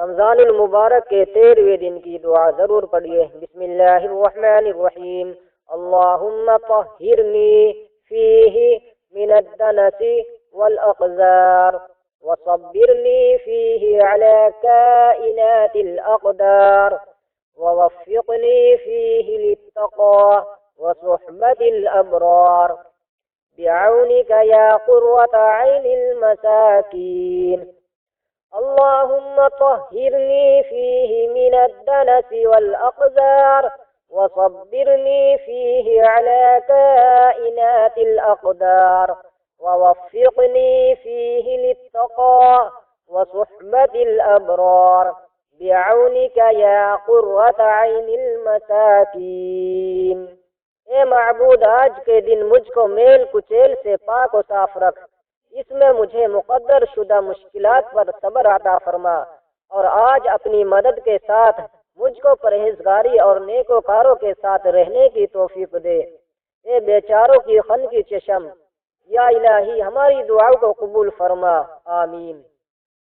रमज़ानुल मुबारक के 13वें दिन की दुआ ज़रूर पढ़िए। बिस्मिल्लाहिर्रहमानिर्रहीम। अल्लाहुम्मा तह्हिरनी फीही मिनद्दनसी वल अक़ज़ार वसब्बिरनी फीही अला काइनातिल अक़दार ववफ़्फ़िक़नी फीही लित्तक़वा वसुहबतिल अबरार बिअौनिक या क़ुर्रत ऐनिल मसाकीन। अल्लाहुम्मा तह्हिरनी फीही मिनद्दनसी वल अक़ज़ार वसब्बिरनी फीही अला काइनातिल अक़दार ववफ़्फ़िक़नी फीही लित्तक़वा वसुहबतिल अबरार बिअौनिक या क़ुर्रत ऐनिल मसाकीन। ए माबूद, आज के दिन मुझको मेल कुचेल से पाक व साफ रख। इसमें मुझे मुक़द्दर शुदा मुश्किलात पर सब्र अता फरमा और आज अपनी मदद के साथ मुझको परहेजगारी और नेकोकारों के साथ रहने की तौफीक दे। ए बेचारों की खन की चशम, या इलाही हमारी दुआओं को कबूल फरमा। आमीन।